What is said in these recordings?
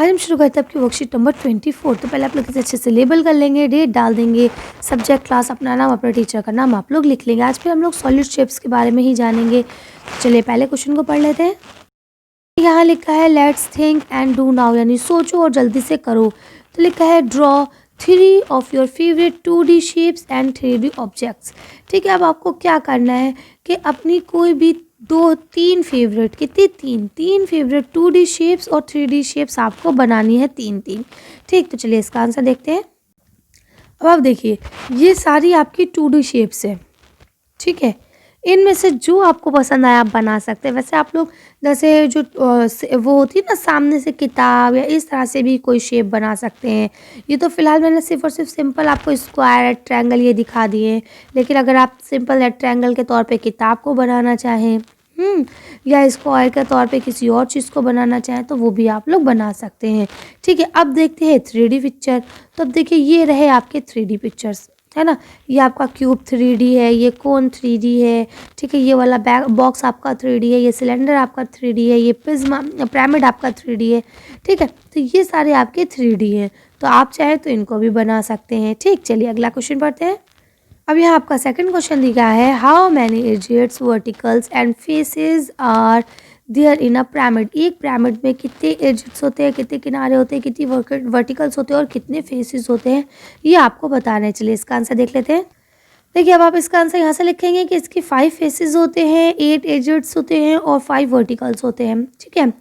आज हम शुरू करते हैं आपकी वर्कशीट नंबर 24। तो पहले आप लोग इसे अच्छे से लेबल कर लेंगे, डेट डाल देंगे, सब्जेक्ट, क्लास, अपना नाम, अपने टीचर का नाम आप लोग लिख लेंगे। आज फिर हम लोग सॉलिड शेप्स के बारे में ही जानेंगे। तो चलिए पहले क्वेश्चन को पढ़ लेते हैं। यहाँ लिखा है let's think and do now, यानी सोचो और जल्दी से करो। तो लिखा है draw 3 of your favourite 2D shapes and 3D objects. ठीक है, अब आपको क्या करना है कि अपनी कोई भी 2-3 फेवरेट, कितनी तीन फेवरेट 2D शेप्स और 3D शेप्स आपको बनानी है, 3-3। ठीक, तो चलिए इसका आंसर देखते हैं। अब आप देखिए ये सारी आपकी 2D शेप्स है। ठीक है, इनमें से जो आपको पसंद आया आप बना सकते हैं। वैसे आप लोग जैसे जो वो होती है ना सामने से किताब, या इस तरह से भी कोई शेप बना सकते हैं। ये तो फिलहाल मैंने सिर्फ और सिर्फ सिंपल आपको स्क्वायर, रेक्टेंगल ये दिखा दिए, लेकिन अगर आप सिंपल रेक्टेंगल के तौर पे किताब को बनाना चाहें या स्क्वायर के तौर पे किसी और चीज़ को बनाना चाहें तो वो भी आप लोग बना सकते हैं। ठीक है, अब देखते हैं 3D पिक्चर। तो अब देखिए ये रहे आपके 3D पिक्चर्स, है ना। ये आपका क्यूब 3D है, ये कोन 3D है। ठीक है, ये वाला बॉक्स आपका 3D है, ये सिलेंडर आपका 3D है, ये प्रिज्म पिरामिड आपका 3D है। ठीक है, तो ये सारे आपके 3D हैं, तो आप चाहें तो इनको भी बना सकते हैं। ठीक, चलिए अगला क्वेश्चन पढ़ते हैं। अब यहाँ आपका सेकंड क्वेश्चन दिया है how many edges, verticals and faces are there in a pyramid. एक पिरामिड में कितने एजेट्स होते हैं, कितने किनारे होते हैं, कितनी वर्टिकल्स होते हैं और कितने फेसेस होते हैं, ये आपको बताना है। चलिए इसका आंसर देख लेते हैं। देखिए अब आप इसका आंसर यहाँ से लिखेंगे कि इसकी 5 फेसेस होते हैं, 8 एजेट्स होते हैं और 5 वर्टिकल्स होते हैं। ठीक है,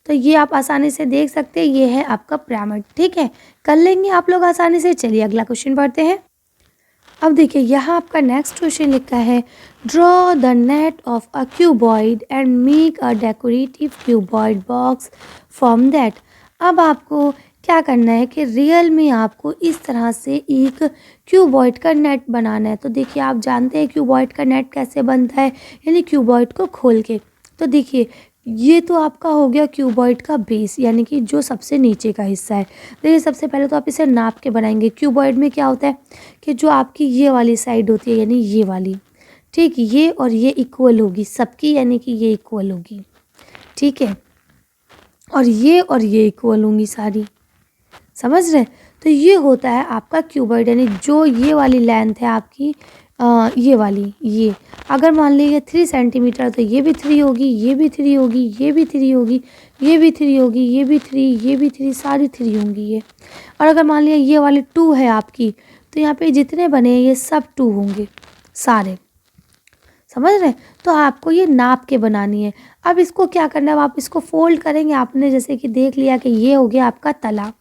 तो ये आप आसानी से देख सकते हैं, ये है आपका पिरामिड। ठीक है, कर लेंगे आप लोग आसानी से। चलिए अगला क्वेश्चन पढ़ते हैं। अब देखिए यहाँ आपका नेक्स्ट क्वेश्चन लिखा है draw the net of a cuboid and make a decorative cuboid box from that. अब आपको क्या करना है कि रियल में आपको इस तरह से एक क्यूबॉइड का नेट बनाना है। तो देखिए आप जानते हैं क्यूबॉइड का नेट कैसे बनता है, यानी क्यूबॉइड को खोल के। तो देखिए ये तो आपका हो गया क्यूबॉइड का बेस, यानी कि जो सबसे नीचे का हिस्सा है। देखिए सबसे पहले तो आप इसे नाप के बनाएंगे। क्यूबॉइड में क्या होता है कि जो आपकी ये वाली साइड होती है, यानी ये वाली, ठीक, ये और ये इक्वल होगी सबकी, यानी कि ये इक्वल होगी। ठीक है, और ये इक्वल होंगी सारी, समझ रहे। तो ये होता है आपका क्यूबॉइड, यानी जो ये वाली लेंथ है आपकी, ये वाली, ये अगर मान लीजिए 3 सेंटीमीटर तो ये भी 3 होगी, ये भी 3 होगी, ये भी 3 होगी, ये भी 3 होगी, ये भी 3, ये भी 3, सारी 3 होंगी ये। और अगर मान लिया ये वाली 2 है आपकी, तो यहाँ पे जितने बने हैं ये सब 2 होंगे सारे, समझ रहे हैं। तो आपको ये नाप के बनानी है। अब इसको क्या करना है, अब आप इसको फोल्ड करेंगे। आपने जैसे कि देख लिया कि ये हो गया आपका तला।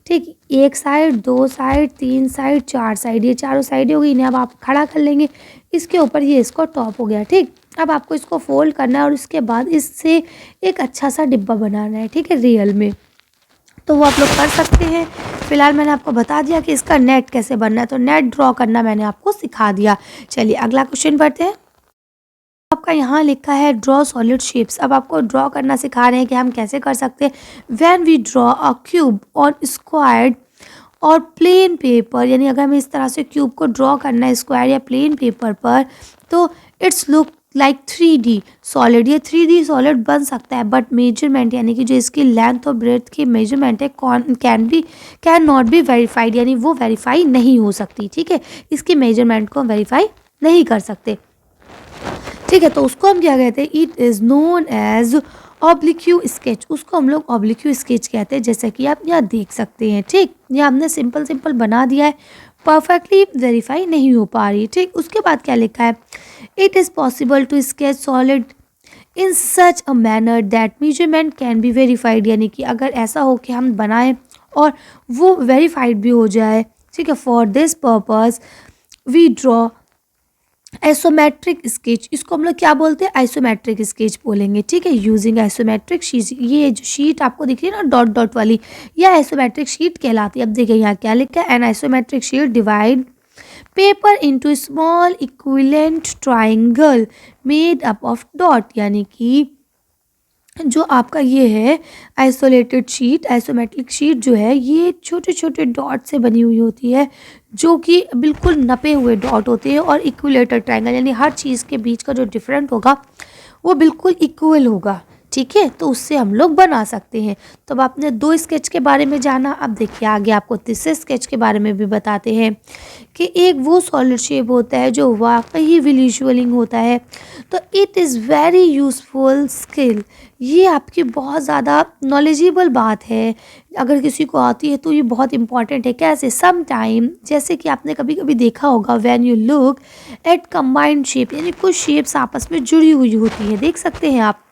ठीक, 1 साइड, 2 साइड, 3 साइड, 4 साइड, ये चारों साइडें हो गई। इन्हें अब आप खड़ा कर लेंगे, इसके ऊपर ये इसको टॉप हो गया। ठीक, अब आपको इसको फोल्ड करना है और उसके बाद इससे एक अच्छा सा डिब्बा बनाना है। ठीक है, रियल में तो वो आप लोग कर सकते हैं। फिलहाल मैंने आपको बता दिया कि इसका नेट कैसे बनना है, तो नेट ड्रॉ करना मैंने आपको सिखा दिया। चलिए अगला क्वेश्चन पढ़ते हैं। आपका यहाँ लिखा है ड्रॉ सॉलिड शेप्स। अब आपको ड्रॉ करना सिखा रहे हैं कि हम कैसे कर सकते हैं। When we draw a cube on squared or plain paper, यानी अगर हमें इस तरह से क्यूब को ड्रॉ करना है स्क्वायर या प्लेन पेपर पर, तो it's look like 3D solid. ये 3D सॉलिड बन सकता है, बट मेजरमेंट, यानी कि जो इसकी लेंथ और ब्रेथ की मेजरमेंट है, कैन नॉट बी वेरीफाइड, यानी वो वेरीफाई नहीं हो सकती। ठीक है, इसकी मेजरमेंट को हम वेरीफाई नहीं कर सकते। ठीक है, तो उसको हम क्या कहते हैं, it is known as oblique sketch. उसको हम लोग ऑब्लिक्यू स्केच कहते हैं, जैसा कि आप यहाँ देख सकते हैं। ठीक, ये हमने सिंपल बना दिया है, परफेक्टली वेरीफाई नहीं हो पा रही। ठीक, उसके बाद क्या लिखा है, it is possible to sketch solid in such a manner that measurement can be verified, यानी कि अगर ऐसा हो कि हम बनाएं और वो वेरीफाइड भी हो जाए। ठीक है, for this purpose we draw isometric sketch. इसको हम लोग क्या बोलते हैं, आइसोमेट्रिक स्केच बोलेंगे। ठीक है, यूजिंग आइसोमेट्रिक शीट, ये जो शीट आपको दिख रही है ना डॉट डॉट वाली, ये आइसोमेट्रिक शीट कहलाती है। अब देखिए यहाँ क्या लिखा है, an isometric sheet divide paper into small equivalent triangle made up of dot, यानी कि जो आपका ये है आइसोलेटेड शीट, आइसोमेट्रिक शीट जो है ये छोटे छोटे डॉट से बनी हुई होती है, जो कि बिल्कुल नपे हुए डॉट होते हैं, और इक्विलेटर ट्रायंगल, यानी हर चीज़ के बीच का जो डिफरेंट होगा वो बिल्कुल इक्वल होगा। ठीक है, तो उससे हम लोग बना सकते हैं। तो अब आपने 2 स्केच के बारे में जाना, अब देखिए आगे आपको तीसरे स्केच के बारे में भी बताते हैं कि एक वो सॉलिड शेप होता है जो वाकई विजुअलिंग होता है। तो it is very useful skill, ये आपकी बहुत ज़्यादा नॉलेजेबल बात है, अगर किसी को आती है तो ये बहुत इंपॉर्टेंट है। कैसे? सम टाइम, जैसे कि आपने कभी कभी देखा होगा, when you look at combined shape, यानी कुछ शेप्स आपस में जुड़ी हुई होती हैं, देख सकते हैं आप।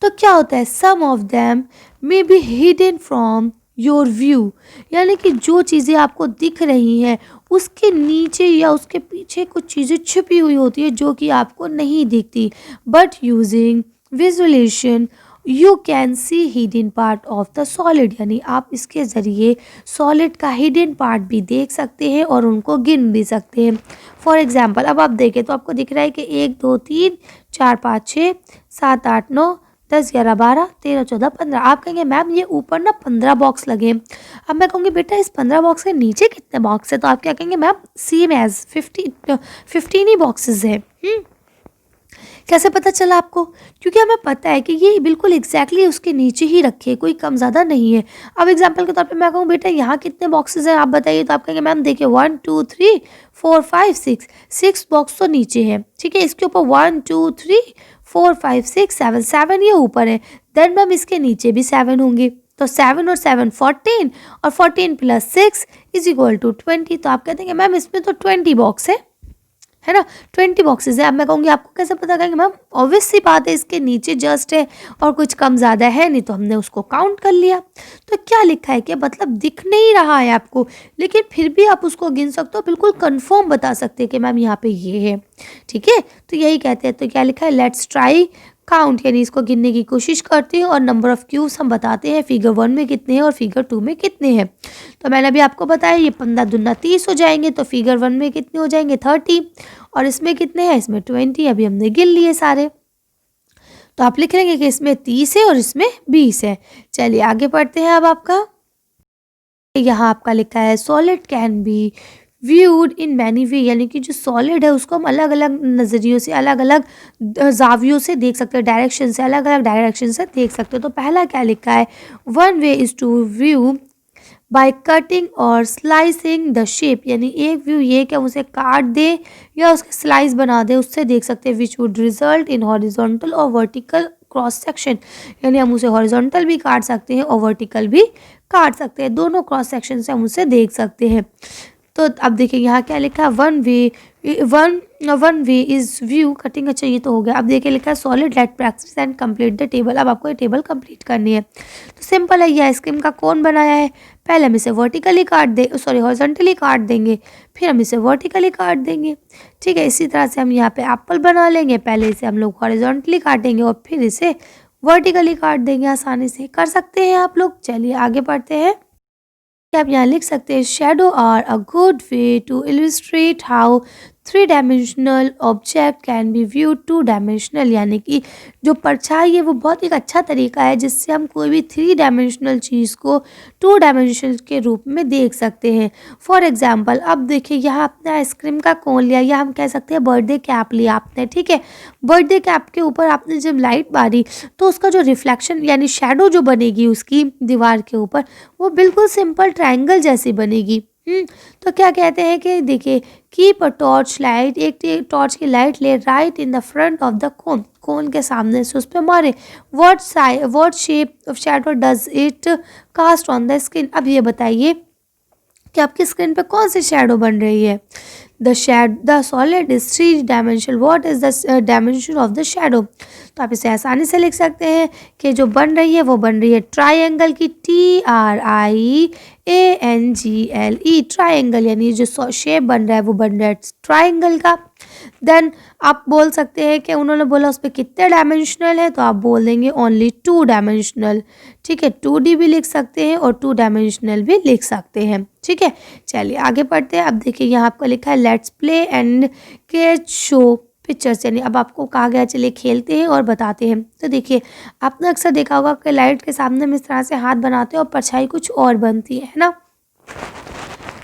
तो क्या होता है, some of them may be hidden from your view, यानी कि जो चीज़ें आपको दिख रही हैं उसके नीचे या उसके पीछे कुछ चीज़ें छिपी हुई होती है जो कि आपको नहीं दिखती। But using visualisation you can see hidden part of the solid, यानी आप इसके ज़रिए सॉलिड का हिडन पार्ट भी देख सकते हैं और उनको गिन भी सकते हैं। फॉर एग्जाम्पल, अब आप देखें तो आपको दिख रहा है कि 1 2 3 4 5 6 7 8 9 10 11 12 13 14 15। आप कहेंगे मैम ये ऊपर ना 15 बॉक्स लगे। अब मैं कहूँगी बेटा इस 15 बॉक्स के नीचे कितने बॉक्स है, तो आप क्या कहेंगे मैम सेम एज 15 ही बॉक्सेस है। कैसे पता चला आपको? क्योंकि हमें पता है कि ये बिल्कुल एग्जैक्टली उसके नीचे ही रखे, कोई कम ज़्यादा नहीं है। अब एग्जाम्पल के तौर पे मैं कहूँ बेटा यहाँ कितने बॉक्सेस हैं आप बताइए, तो आप कहेंगे मैम देखिए 1 2 3 4 5 6 बॉक्स तो नीचे है, ठीक है, इसके ऊपर 1 2 3 4 5 6 7 7 ये ऊपर है, देन मैम इसके नीचे भी 7 होंगे, तो 7 और 7 14 और 14 प्लस 6 इज इक्वल टू 20। तो आप कहते हैं मैम इसमें तो 20 बॉक्स है ना, 20 बॉक्सेस है। अब मैं कहूँगी आपको कैसे पता करेंगे मैम, ऑब्वियस सी बात है इसके नीचे जस्ट है और कुछ कम ज़्यादा है नहीं, तो हमने उसको काउंट कर लिया। तो क्या लिखा है कि मतलब दिख नहीं रहा है आपको, लेकिन फिर भी आप उसको गिन सकते हो, बिल्कुल कंफर्म बता सकते हैं कि मैम यहाँ पे ये है, ठीक है। तो यही कहते हैं। तो क्या लिखा है, लेट्स ट्राई काउंट, यानी इसको गिनने की कोशिश करते हैं और नंबर ऑफ क्यूब्स हम बताते हैं, फिगर 1 में कितने हैं और फिगर 2 में कितने हैं। तो मैंने अभी आपको बताया ये 15 दूना 30 हो जाएंगे, तो फिगर 1 में कितने हो जाएंगे 30 और इसमें कितने हैं, इसमें 20, अभी हमने गिन लिए सारे। तो आप लिख लेंगे कि इसमें 30 है और इसमें 20 है। चलिए आगे पढ़ते हैं। अब आपका यहाँ आपका लिखा है solid can be viewed in many way, यानी कि जो सॉलिड है उसको हम अलग अलग नज़रियों से, अलग अलग जावियों से देख सकते हैं, डायरेक्शन से, अलग अलग डायरेक्शन से देख सकते हो। तो पहला क्या लिखा है, one way is to view by cutting or slicing the shape, यानी एक व्यू ये कि हम उसे काट दे या उसके स्लाइस बना दे, उससे देख सकते हैं, which would result in horizontal और वर्टिकल क्रॉस सेक्शन, यानी हम उसे हॉरिजॉन्टल भी काट सकते हैं और वर्टिकल भी काट सकते हैं, दोनों क्रॉस सेक्शन से हम उसे देख सकते हैं। तो अब देखिए यहाँ क्या लिखा है, one way is view cutting, अच्छा ये तो हो गया। अब देखिए लिखा है solid let practice and complete the table, अब आपको ये टेबल कंप्लीट करनी है। तो सिंपल है, ये आइसक्रीम का कौन बनाया है, पहले हम इसे वर्टिकली काट दे सॉरी हॉरिजॉन्टली काट देंगे, फिर हम इसे वर्टिकली काट देंगे, ठीक है। इसी तरह से हम यहाँ पे एप्पल बना लेंगे, पहले इसे हम लोग हॉरिजॉन्टली काटेंगे और फिर इसे वर्टिकली काट देंगे, आसानी से कर सकते हैं आप लोग। चलिए आगे बढ़ते हैं। आप यहाँ लिख सकते हैं shadow are a good way to illustrate how 3 dimensional object can be view 2 dimensional, यानी कि जो परछाई है वो बहुत एक अच्छा तरीका है जिससे हम कोई भी 3 डायमेंशनल चीज़ को 2 डायमेंशनल के रूप में देख सकते हैं। फॉर एग्जांपल अब देखिए यहाँ आपने आइसक्रीम का कोन लिया या हम कह सकते हैं बर्थडे कैप लिया आपने, ठीक है। बर्थडे कैप के ऊपर आपने जब लाइट मारी तो उसका जो रिफ्लेक्शन यानी शेडो जो बनेगी उसकी दीवार के ऊपर, वो बिल्कुल सिंपल ट्रायंगल जैसी बनेगी। तो क्या कहते हैं कि देखिए कीप अ टॉर्च लाइट, एक टॉर्च की लाइट ले right in the front of the cone, cone के सामने से उस पर मारे। What shape of shadow does it cast on the skin, अब ये बताइए कि आपकी स्क्रीन पे कौन सी शैडो बन रही है। The solid is 3 dimensional, what is the dimension of the shadow. तो आप इसे आसानी से लिख सकते हैं कि जो बन रही है वो बन रही है ट्राइंगल की, TRIANGLE, ट्राइंगल, यानी जो शेप बन रहा है वो बन रहा है ट्राइंगल का। देन आप बोल सकते हैं कि उन्होंने बोला उस पर कितने डायमेंशनल है, तो आप बोल देंगे ओनली 2 डायमेंशनल, ठीक है। 2D भी लिख सकते हैं और 2 डायमेंशनल भी लिख सकते हैं, ठीक है। चलिए आगे पढ़ते हैं। अब देखिए यहाँ आपको लिखा है let's play and catch show pictures, यानी अब आपको कहा गया चलिए खेलते हैं और बताते हैं। तो देखिए आपने अक्सर देखा होगा कि लाइट के सामने हम इस तरह से हाथ बनाते हैं और परछाई कुछ और बनती है ना।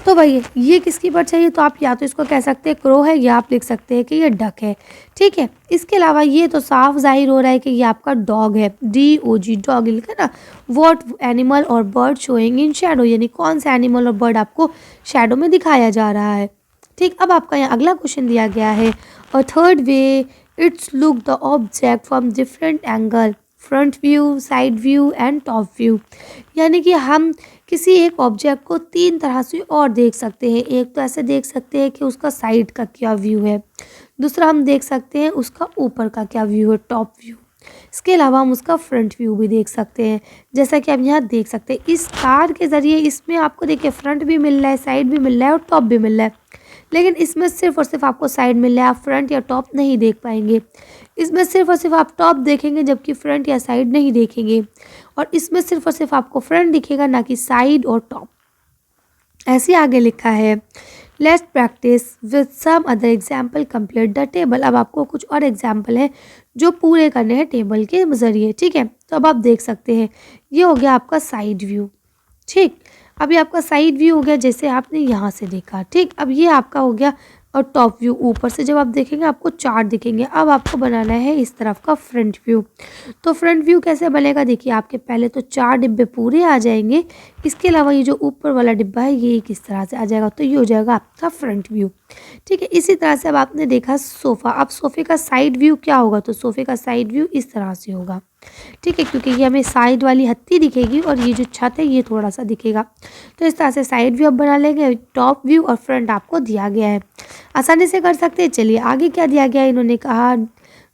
तो भई ये किसकी परछाई है, तो आप या तो इसको कह सकते हैं क्रो है या आप लिख सकते हैं कि ये डक है, ठीक है। इसके अलावा ये तो साफ ज़ाहिर हो रहा है कि ये आपका डॉग है, DOG डॉग लिखा है ना। व्हाट एनिमल और बर्ड शोइंग इन शैडो, यानी कौन सा एनिमल और बर्ड आपको शैडो में दिखाया जा रहा है, ठीक। अब आपका यहाँ अगला क्वेश्चन दिया गया है, a third way it's look the object from different angle, front view, side view and top view. यानी कि हम किसी एक ऑब्जेक्ट को 3 तरह से और देख सकते हैं। एक तो ऐसे देख सकते हैं कि उसका साइड का क्या व्यू है, दूसरा हम देख सकते हैं उसका ऊपर का क्या व्यू है, टॉप व्यू। इसके अलावा हम उसका फ्रंट व्यू भी देख सकते हैं, जैसा कि आप यहाँ देख सकते हैं इस कार के ज़रिए। इसमें आपको देखिए फ्रंट भी मिल रहा है, साइड भी मिल रहा है और टॉप भी मिल रहा है, लेकिन इसमें सिर्फ और सिर्फ आपको साइड मिल रहा है, आप फ्रंट या टॉप नहीं देख पाएंगे। इसमें सिर्फ और सिर्फ आप टॉप देखेंगे जबकि फ्रंट या साइड नहीं देखेंगे, और इसमें सिर्फ और सिर्फ आपको फ्रंट दिखेगा ना कि साइड और टॉप। ऐसे आगे लिखा है, let's practice with some other example, complete the table. अब आपको कुछ और एग्जाम्पल है जो पूरे करने हैं टेबल के ज़रिए, ठीक है। तो अब आप देख सकते हैं ये हो गया आपका साइड व्यू, ठीक। अभी आपका साइड व्यू हो गया जैसे आपने यहाँ से देखा, ठीक। अब ये आपका हो गया और टॉप व्यू, ऊपर से जब आप देखेंगे आपको चार दिखेंगे। अब आपको बनाना है इस तरफ का फ्रंट व्यू। तो फ्रंट व्यू कैसे बनेगा, देखिए आपके पहले तो 4 डिब्बे पूरे आ जाएंगे, इसके अलावा ये जो ऊपर वाला डिब्बा है ये किस तरह से आ जाएगा, तो ये हो जाएगा आपका फ्रंट व्यू, ठीक है। इसी तरह से अब आपने देखा सोफ़ा, अब सोफ़े का साइड व्यू क्या होगा, तो सोफ़े का साइड व्यू इस तरह से होगा, ठीक है, क्योंकि ये हमें साइड वाली हत्ती दिखेगी और ये जो छत है ये थोड़ा सा दिखेगा। तो इस तरह से साइड व्यू अब बना लेंगे, टॉप व्यू और फ्रंट आपको दिया गया है, आसानी से कर सकते हैं। चलिए आगे क्या दिया गया है, इन्होंने कहा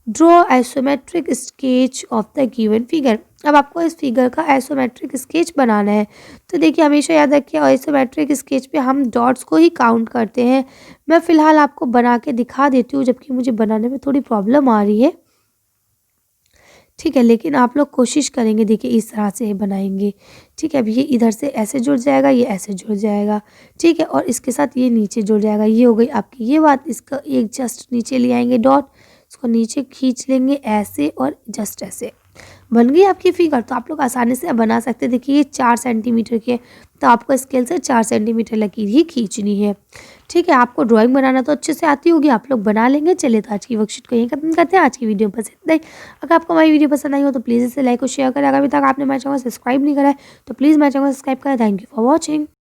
draw isometric sketch of the given figure. अब आपको इस फिगर का आइसोमेट्रिक स्केच बनाना है। तो देखिए हमेशा याद रखिए आइसोमेट्रिक स्केच पे हम डॉट्स को ही काउंट करते हैं। मैं फ़िलहाल आपको बना के दिखा देती हूँ, जबकि मुझे बनाने में थोड़ी प्रॉब्लम आ रही है, ठीक है, लेकिन आप लोग कोशिश करेंगे, देखिए इस तरह से बनाएंगे, ठीक है। अब ये इधर से ऐसे जुड़ जाएगा, ये ऐसे जुड़ जाएगा, ठीक है, और इसके साथ ये नीचे जुड़ जाएगा। ये हो गई आपकी ये बात। इसका एक जस्ट नीचे ले आएंगे डॉट, इसको नीचे खींच लेंगे ऐसे और जस्ट ऐसे, बन गई आपकी फिगर। तो आप लोग आसानी से बना सकते हैं। देखिए ये 4 सेंटीमीटर की है, तो आपको स्केल से 4 सेंटीमीटर लकीर ही खींचनी है, ठीक है। आपको ड्राइंग बनाना तो अच्छे से आती होगी, आप लोग बना लेंगे। चलिए तो आज की वर्कशीट को यहीं खत्म करते हैं। आज की वीडियो पसंद आई, अगर आपको हमारी वीडियो पसंद आई हो तो प्लीज़ इसे लाइक और शेयर करें। अगर अभी तक आपने हमारे चैनल को सब्सक्राइब नहीं करा है तो प्लीज़ हमारे चैनल को सब्सक्राइब करें। Thank you for watching.